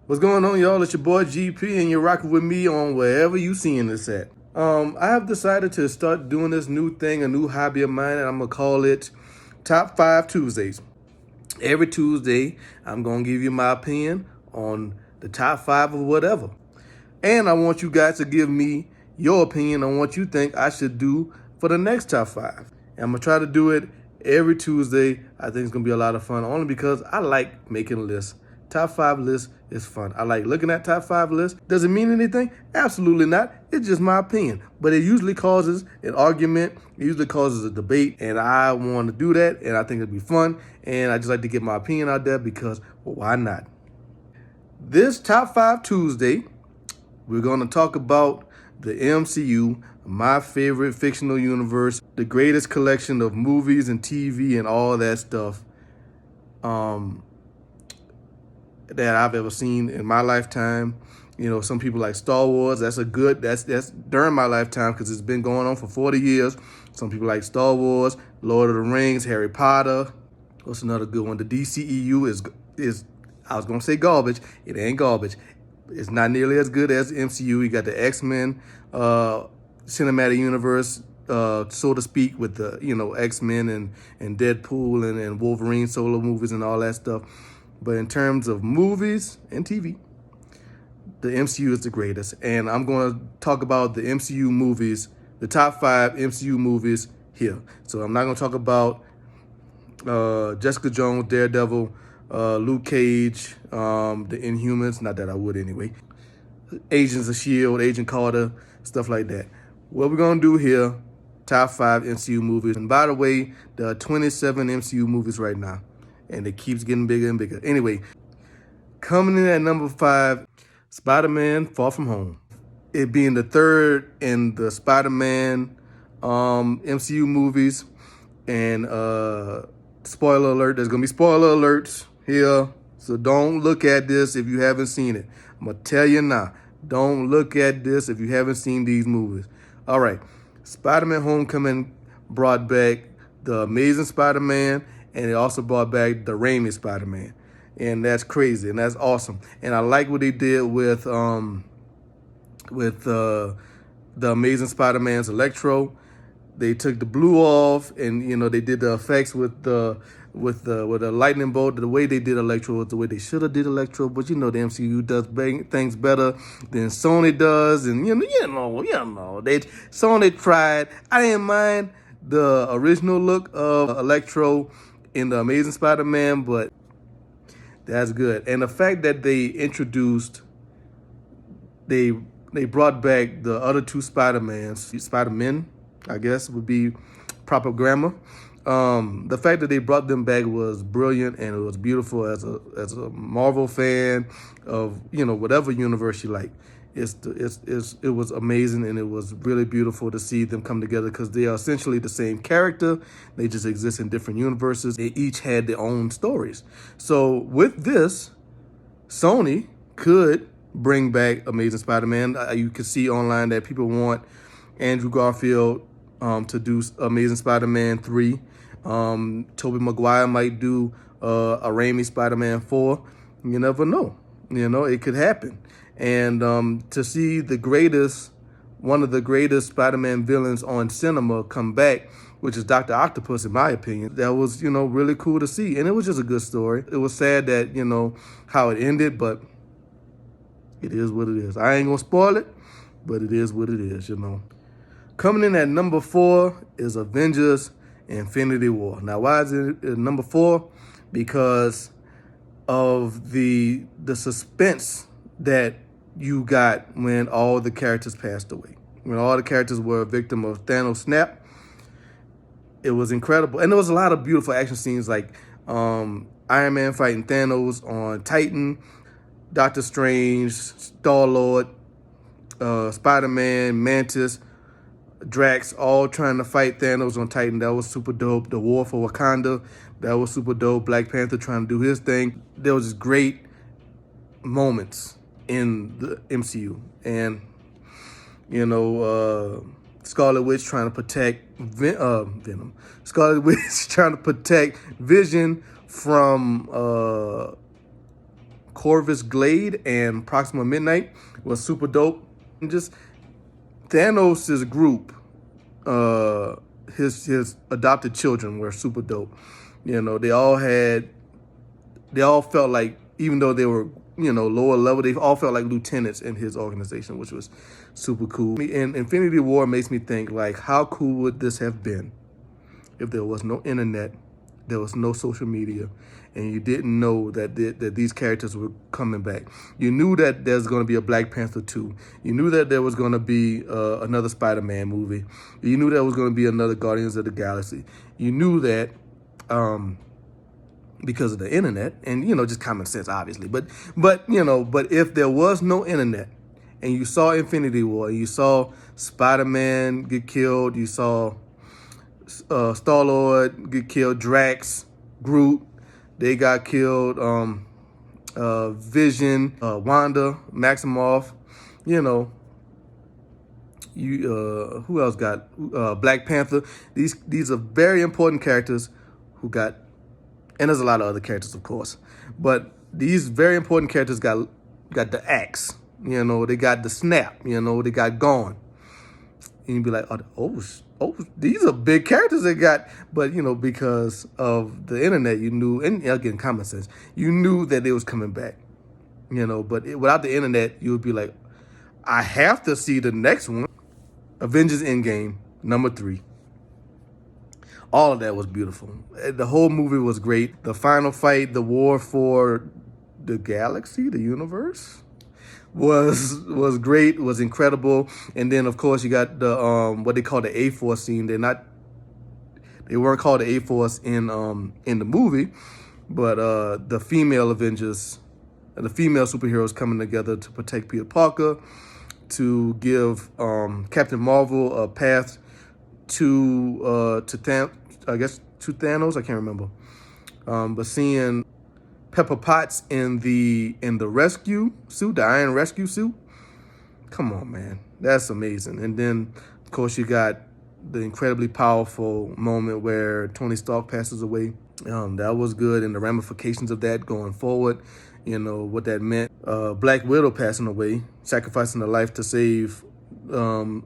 What's going on, y'all? It's your boy GP, and you're rocking with me on wherever you seeing this at. I have decided to start doing this new thing, a new hobby of mine, and I'm gonna call it Top 5 Tuesdays. Every Tuesday, I'm gonna give you my opinion on the top 5 of whatever. And I want you guys to give me your opinion on what you think I should do for the next top 5. And I'm gonna try to do it every Tuesday. I think it's gonna be a lot of fun, only because I like making lists. Top 5 lists is fun. I like looking at top 5 lists. Does it mean anything? Absolutely not. It's just my opinion. But it usually causes an argument. It usually causes a debate. And I want to do that. And I think it'd be fun. And I just like to get my opinion out there because, well, why not? This top 5 Tuesday, we're going to talk about the MCU, my favorite fictional universe, the greatest collection of movies and TV and all that stuff. That I've ever seen in my lifetime. You know, some people like Star Wars. That's during my lifetime because it's been going on for 40 years. Some people like Star Wars, Lord of the Rings, Harry Potter. What's another good one? The DCEU is I was gonna say garbage. It ain't garbage. It's not nearly as good as the MCU. You got the XMen cinematic universe, so to speak, with the X-Men and Deadpool and Wolverine solo movies and all that stuff. But in terms of movies and TV, the MCU is the greatest. And I'm going to talk about the MCU movies, the top 5 MCU movies here. So I'm not going to talk about Jessica Jones, Daredevil, Luke Cage, the Inhumans. Not that I would anyway. Agents of S.H.I.E.L.D., Agent Carter, stuff like that. What we're going to do here, top 5 MCU movies. And by the way, there are 27 MCU movies right now. And it keeps getting bigger and bigger. Anyway, coming in at number 5, Spider-Man Far From Home. It being the third in the Spider-Man MCU movies. And spoiler alert, there's going to be spoiler alerts here. So don't look at this if you haven't seen it. I'm going to tell you now, don't look at this if you haven't seen these movies. All right, Spider-Man Homecoming brought back the Amazing Spider-Man, and it also brought back the Raimi Spider-Man. And that's crazy, and that's awesome. And I like what they did with the Amazing Spider-Man's Electro. They took the blue off, and they did the effects with the lightning bolt. The way they did Electro was the way they should have did Electro, but the MCU does things better than Sony does, and Sony tried. I didn't mind the original look of Electro in the Amazing Spider-Man, but that's good. And the fact that they brought back the other two Spider-Men, I guess would be proper grammar. The fact that they brought them back was brilliant, and it was beautiful as a Marvel fan of whatever universe you like. It was amazing, and it was really beautiful to see them come together because they are essentially the same character. They just exist in different universes. They each had their own stories. So with this, Sony could bring back Amazing Spider-Man. You can see online that people want Andrew Garfield to do Amazing Spider-Man 3. Tobey Maguire might do a Raimi Spider-Man 4. You never know. It could happen. And to see one of the greatest Spider-Man villains on cinema come back, which is Dr. Octopus, in my opinion, that was, really cool to see. And it was just a good story. It was sad that, how it ended, but it is what it is. I ain't gonna spoil it, but it is what it is, Coming in at number 4 is Avengers Infinity War. Now, why is it number 4? Because of the suspense that you got when all the characters passed away. When all the characters were a victim of Thanos' snap. It was incredible. And there was a lot of beautiful action scenes like Iron Man fighting Thanos on Titan, Doctor Strange, Star-Lord, Spider-Man, Mantis, Drax, all trying to fight Thanos on Titan. That was super dope. The War for Wakanda, that was super dope. Black Panther trying to do his thing. There was just great moments in the MCU. And, Scarlet Witch trying to protect Venom. Scarlet Witch trying to protect Vision from Corvus Glade and Proxima Midnight was super dope. And just Thanos' group, his adopted children were super dope. You know, they all felt like, even though they were, you know, lower level, they all felt like lieutenants in his organization, which was super cool. And Infinity War makes me think, like, how cool would this have been if there was no internet, there was no social media, and you didn't know that these characters were coming back. You knew that there's going to be a Black Panther 2. You knew that there was going to be another Spider-Man movie. You knew there was going to be another Guardians of the Galaxy. You knew that because of the internet and, you know, just common sense, obviously. But if there was no internet and you saw Infinity War, you saw Spider-Man get killed, you saw Star-Lord get killed, Drax, Groot, they got killed, Vision, Wanda, Maximoff, you know, who else got Black Panther? These are very important characters who got, and there's a lot of other characters, of course, but these very important characters got the axe, you know, they got the snap, you know, they got gone. And you'd be like, oh, these are big characters they got. But, you know, because of the internet, you knew, and again, common sense, you knew that they was coming back, you know. But without the internet, you would be like, I have to see the next one. Avengers Endgame, number 3. All of that was beautiful. The whole movie was great. The final fight, the war for the galaxy, the universe, was great, was incredible. And then, of course, you got the what they call the A-Force scene. They weren't called the A-Force in the movie, but the female Avengers, the female superheroes coming together to protect Peter Parker, to give Captain Marvel a path to Thanos. I can't remember. But seeing Pepper Potts in the rescue suit, the Iron Rescue suit, come on, man, that's amazing. And then, of course, you got the incredibly powerful moment where Tony Stark passes away. That was good, and the ramifications of that going forward, you know, what that meant. Black Widow passing away, sacrificing her life to save the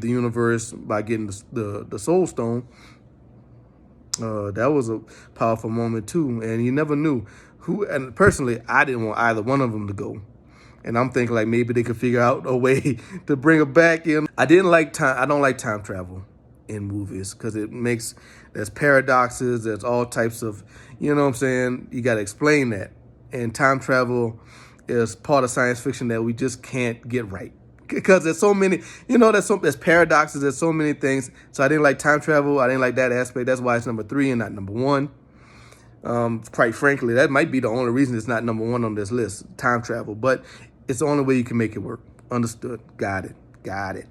universe by getting the Soul Stone. That was a powerful moment too, and you never knew who. And personally, I didn't want either one of them to go. And I'm thinking like maybe they could figure out a way to bring her back in. I don't like time travel in movies because there's paradoxes, there's all types of, you know what I'm saying? You got to explain that. And time travel is part of science fiction that we just can't get right. Because there's so many, you know, there's paradoxes, there's so many things. So I didn't like time travel. I didn't like that aspect. That's why it's number 3 and not number 1. Quite frankly, that might be the only reason it's not number 1 on this list, time travel. But it's the only way you can make it work. Understood. Got it.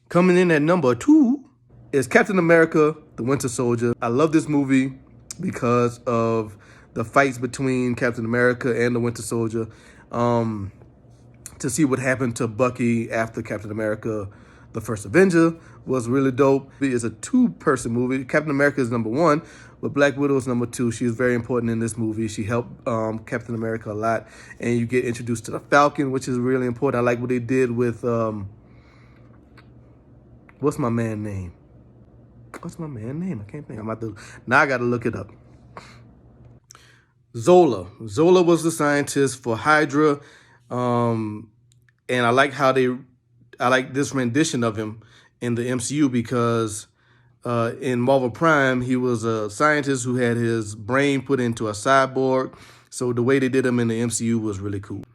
Coming in at number 2 is Captain America, the Winter Soldier. I love this movie because of the fights between Captain America and the Winter Soldier. To see what happened to Bucky after Captain America, the First Avenger, was really dope. It's a 2-person movie. Captain America is number 1, but Black Widow is number 2. She is very important in this movie. She helped Captain America a lot. And you get introduced to the Falcon, which is really important. I like what they did with, what's my man's name? I can't think. Now I got to look it up. Zola. Zola was the scientist for Hydra. And I like this rendition of him in the MCU because in Marvel Prime, he was a scientist who had his brain put into a cyborg. So the way they did him in the MCU was really cool.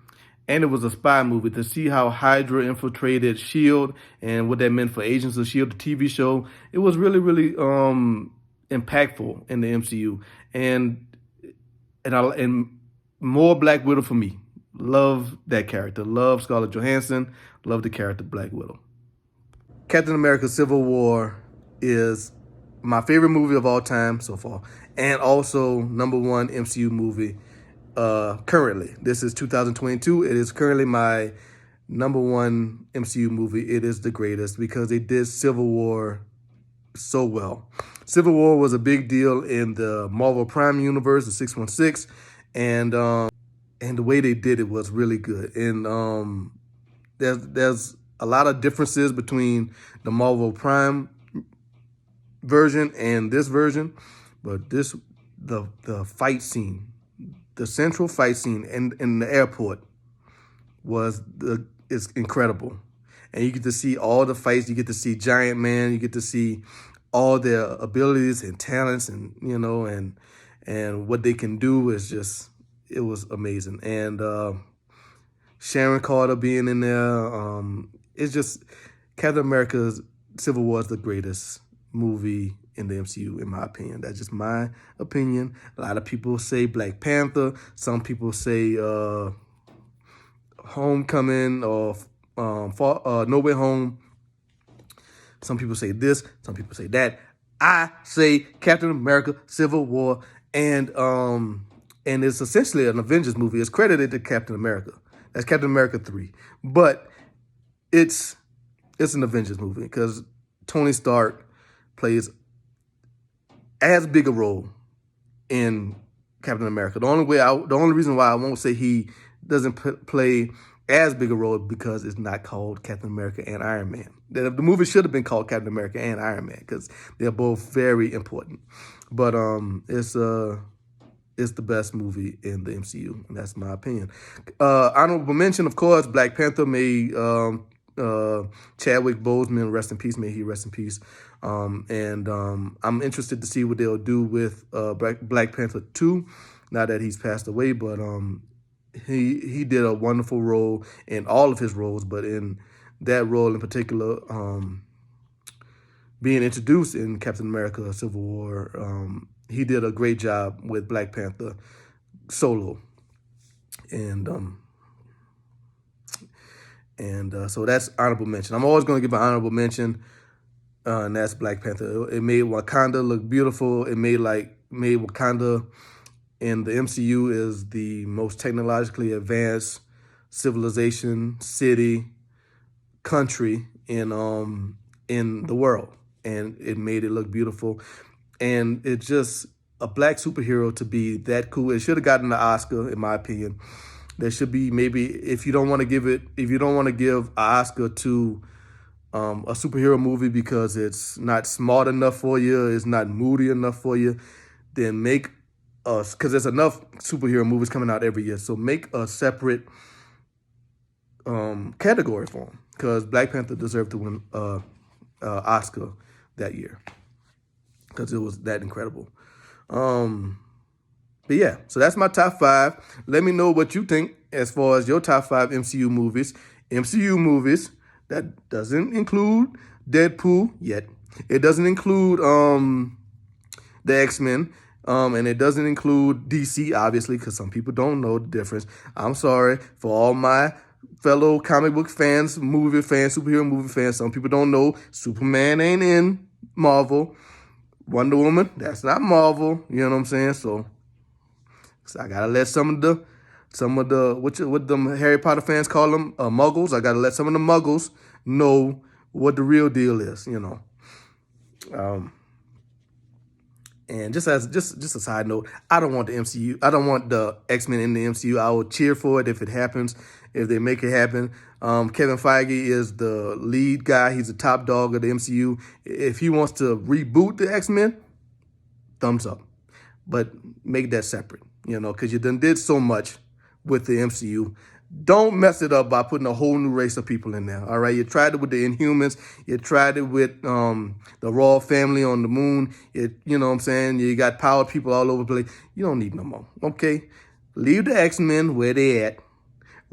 And it was a spy movie to see how Hydra infiltrated S.H.I.E.L.D. and what that meant for Agents of S.H.I.E.L.D., the TV show. It was really, really impactful in the MCU. And more Black Widow for me. Love that character. Love Scarlett Johansson. Love the character Black Widow. Captain America Civil War is my favorite movie of all time so far. And also number 1 MCU movie currently. This is 2022. It is currently my number 1 MCU movie. It is the greatest because they did Civil War so well. Civil War was a big deal in the Marvel Prime universe, the 616. And and the way they did it was really good. And there's a lot of differences between the Marvel Prime version and this version, but the fight scene, the central fight scene in the airport is incredible. And you get to see all the fights. You get to see Giant Man. You get to see all their abilities and talents, and and what they can do is just, it was amazing. And Sharon Carter being in there, it's just, Captain America's Civil War is the greatest movie in the MCU, in my opinion. That's just my opinion. A lot of people say Black Panther. Some people say Homecoming or No Way Home. Some people say this. Some people say that. I say Captain America: Civil War, and it's essentially an Avengers movie. It's credited to Captain America. That's Captain America 3, but it's an Avengers movie because Tony Stark plays as big a role in Captain America. The only reason why I won't say he doesn't play as big a role because it's not called Captain America and Iron Man. The movie should have been called Captain America and Iron Man because they're both very important. But it's the best movie in the MCU, and that's my opinion. Honorable mention, of course, Black Panther made Chadwick Boseman, rest in peace, may he rest in peace. And I'm interested to see what they'll do with Black Panther 2 now that he's passed away. But he did a wonderful role in all of his roles, but in that role in particular, being introduced in Captain America: Civil War, he did a great job with Black Panther solo. And so that's honorable mention. I'm always going to give an honorable mention, and that's Black Panther. It made Wakanda look beautiful. It made Wakanda in the MCU is the most technologically advanced civilization, city, country in the world, and it made it look beautiful. And it's just a black superhero to be that cool. It should have gotten the Oscar, in my opinion. There should be, maybe, if you don't want to give an Oscar to a superhero movie because it's not smart enough for you, it's not moody enough for you, then make us, because there's enough superhero movies coming out every year, so make a separate category for them, because Black Panther deserved to win Oscar that year because it was that incredible. But yeah, so that's my top 5. Let me know what you think as far as your top 5 MCU movies. MCU movies, that doesn't include Deadpool yet. It doesn't include the X-Men. And it doesn't include DC, obviously, because some people don't know the difference. I'm sorry for all my fellow comic book fans, movie fans, superhero movie fans. Some people don't know Superman ain't in Marvel. Wonder Woman, that's not Marvel. You know what I'm saying? So I gotta let some of the what them Harry Potter fans call them, Muggles. I gotta let some of the Muggles know what the real deal is. And just a side note, I don't want the MCU. I don't want the X-Men in the MCU. I will cheer for it if it happens, if they make it happen. Kevin Feige is the lead guy. He's the top dog of the MCU. If he wants to reboot the X-Men, thumbs up. But make that separate, because you done did so much with the MCU. Don't mess it up by putting a whole new race of people in there, all right? You tried it with the Inhumans. You tried it with the Royal Family on the moon. You know what I'm saying? You got power people all over the place. You don't need no more, okay? Leave the X-Men where they at.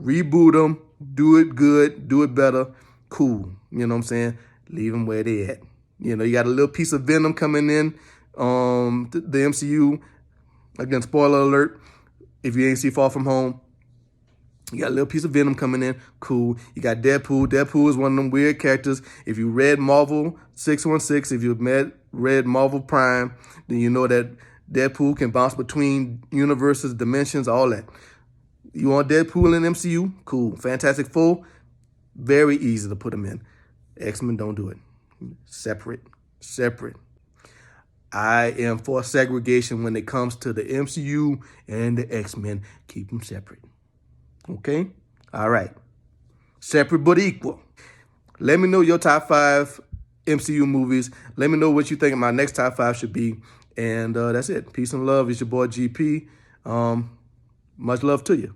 Reboot them. Do it good. Do it better. Cool. You know what I'm saying? Leave them where they at. You got a little piece of Venom coming in the MCU. Again, spoiler alert, if you ain't see Far From Home. You got a little piece of Venom coming in. Cool. You got Deadpool. Deadpool is one of them weird characters. If you read Marvel 616, if you read Marvel Prime, then you know that Deadpool can bounce between universes, dimensions, all that. You want Deadpool in MCU? Cool. Fantastic Four? Very easy to put them in. X-Men, don't do it. Separate. I am for segregation when it comes to the MCU and the X-Men. Keep them separate. Okay? All right. Separate but equal. Let me know your top 5 MCU movies. Let me know what you think my next top 5 should be. And that's it. Peace and love. It's your boy GP. Much love to you.